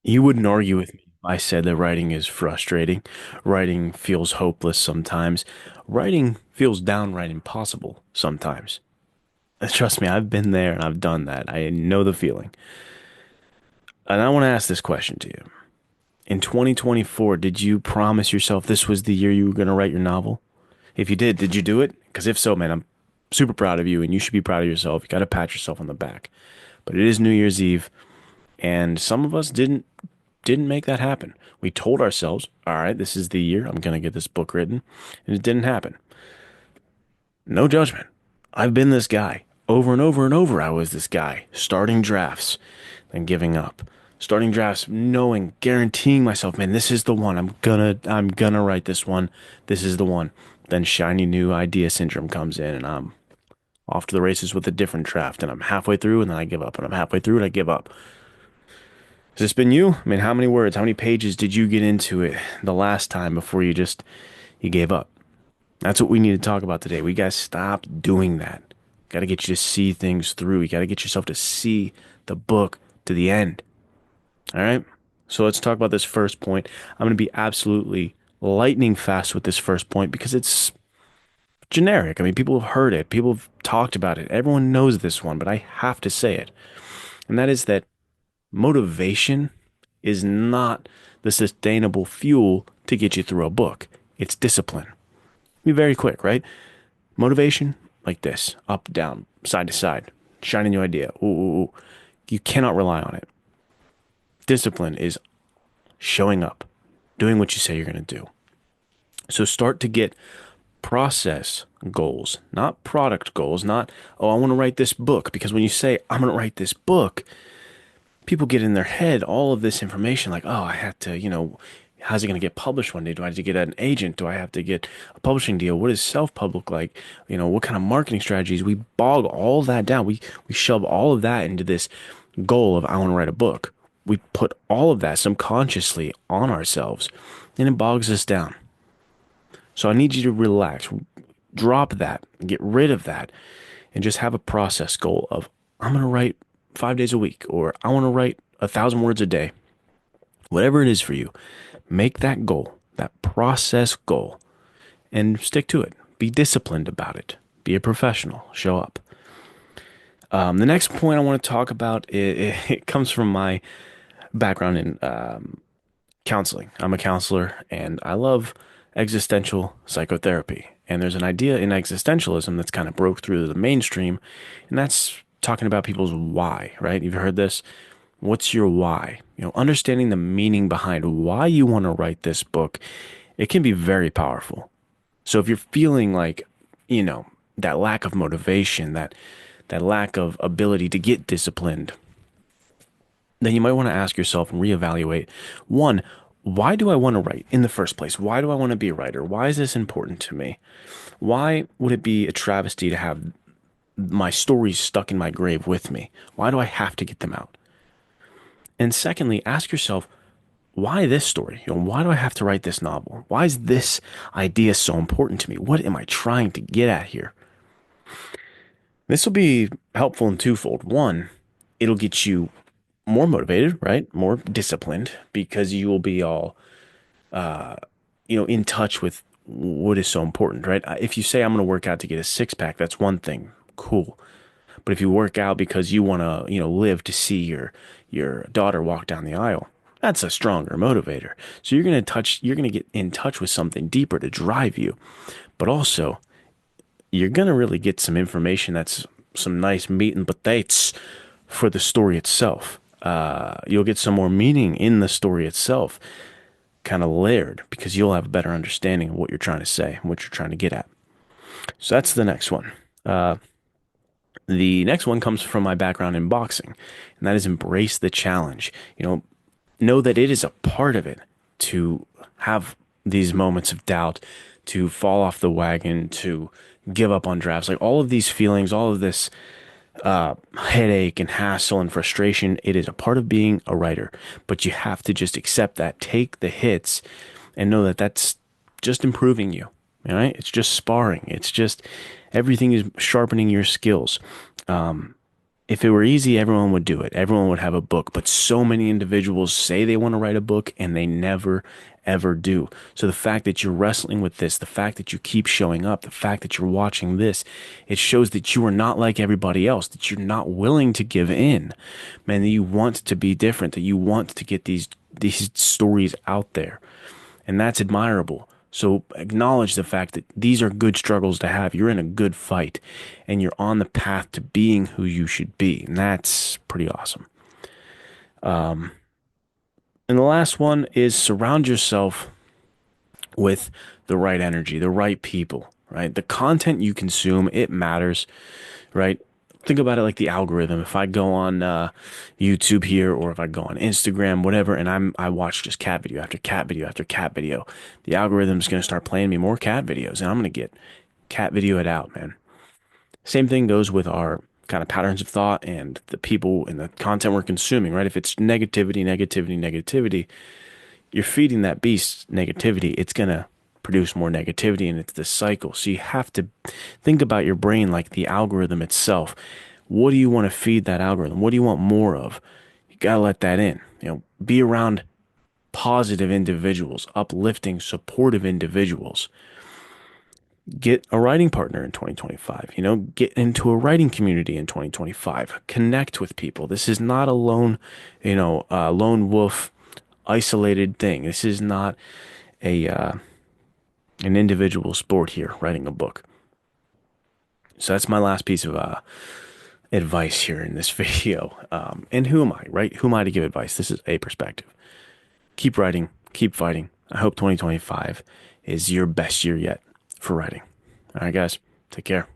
You wouldn't argue with me if I said that writing is frustrating. Writing feels hopeless sometimes. Writing feels downright impossible sometimes. Trust me, I've been there and I've done that. I know the feeling. And I want to ask this question to you. In 2024, did you promise yourself this was the year you were going to write your novel? If you did you do it? Because if so, man, I'm super proud of you and you should be proud of yourself. You got to pat yourself on the back. But it is New Year's Eve and some of us didn't make that happen. We told ourselves, all right, this is the year I'm going to get this book written, and it didn't happen. No judgment. I've been this guy over and over and over. I was this guy starting drafts, then giving up. Starting drafts, knowing, guaranteeing myself, man, this is the one. I'm gonna write this one. This is the one. Then shiny new idea syndrome comes in, and I'm off to the races with a different draft. And I'm halfway through, and then I give up. And I'm halfway through, and I give up. Has this been you? I mean, how many words, how many pages did you get into it the last time before you gave up? That's what we need to talk about today. We gotta stop doing that. Gotta get you to see things through. You gotta get yourself to see the book to the end. All right? So let's talk about this first point. I'm gonna be absolutely lightning fast with this first point because it's generic. I mean, people have heard it, people have talked about it. Everyone knows this one, but I have to say it. And that is that motivation is not the sustainable fuel to get you through a book. It's discipline. Be very quick, right? Motivation, like this, up, down, side to side, shiny new idea. Ooh, ooh, ooh. You cannot rely on it. Discipline is showing up, doing what you say you're going to do. So start to get process goals, not product goals, not, oh, I want to write this book. Because when you say, I'm going to write this book, people get in their head all of this information like, oh, I have to, how's it going to get published one day? Do I have to get an agent? Do I have to get a publishing deal? What is self-public like? What kind of marketing strategies? We bog all that down. We shove all of that into this goal of I want to write a book. We put all of that subconsciously on ourselves and it bogs us down. So I need you to relax, drop that, get rid of that, and just have a process goal of I'm going to write 5 days a week, or I want to write 1,000 words a day. Whatever it is for you, make that goal, that process goal, and stick to it. Be disciplined about it. Be a professional. Show up. The next point I want to talk about it comes from my background in counseling. I'm a counselor, and I love existential psychotherapy. And there's an idea in existentialism that's kind of broke through the mainstream, and that's talking about people's why, right? You've heard this. What's your why? Understanding the meaning behind why you want to write this book, it can be very powerful. So if you're feeling like, you know, that lack of motivation, that lack of ability to get disciplined, then you might want to ask yourself and reevaluate, one, why do I want to write in the first place? Why do I want to be a writer? Why is this important to me? Why would it be a travesty to have my stories stuck in my grave with me? Why do I have to get them out? And secondly, ask yourself, why this story? Why do I have to write this novel? Why is this idea so important to me? What am I trying to get at here? This will be helpful in twofold. One, it'll get you more motivated, right? More disciplined because you will be all, in touch with what is so important, right? If you say I'm going to work out to get a six pack, that's one thing. Cool. But if you work out because you want to, live to see your daughter walk down the aisle, that's a stronger motivator. So you're going to get in touch with something deeper to drive you. But also, you're going to really get some information that's some nice meat and potatoes for the story itself. You'll get some more meaning in the story itself, kind of layered, because you'll have a better understanding of what you're trying to say and what you're trying to get at. So that's the next one. The next one comes from my background in boxing, and that is embrace the challenge. Know that it is a part of it to have these moments of doubt, to fall off the wagon, to give up on drafts. Like all of these feelings, all of this headache and hassle and frustration, it is a part of being a writer. But you have to just accept that, take the hits, and know that that's just improving you. All right? It's just sparring. It's just everything is sharpening your skills. If it were easy, everyone would do it. Everyone would have a book, but so many individuals say they want to write a book and they never, ever do. So the fact that you're wrestling with this, the fact that you keep showing up, the fact that you're watching this, it shows that you are not like everybody else, that you're not willing to give in, man, that you want to be different, that you want to get these stories out there. And that's admirable. So acknowledge the fact that these are good struggles to have. You're in a good fight and you're on the path to being who you should be. And that's pretty awesome. And the last one is surround yourself with the right energy, the right people, right? The content you consume, it matters, right? Think about it like the algorithm. If I go on YouTube here, or if I go on Instagram, whatever, and I watch just cat video after cat video after cat video, the algorithm's gonna start playing me more cat videos, and I'm gonna get cat video it out, man. Same thing goes with our kind of patterns of thought and the people and the content we're consuming, right? If it's negativity, negativity, negativity, you're feeding that beast negativity, it's going to produce more negativity and it's this cycle. So you have to think about your brain like the algorithm itself. What do you want to feed that algorithm? What do you want more of? You got to let that in. Be around positive individuals, uplifting, supportive individuals. Get a writing partner in 2025. Get into a writing community in 2025. Connect with people. This is not a lone wolf isolated thing. This is not a an individual sport here, writing a book. So that's my last piece of advice here in this video. And who am I, right? Who am I to give advice? This is a perspective. Keep writing, keep fighting. I hope 2025 is your best year yet for writing. All right, guys, take care.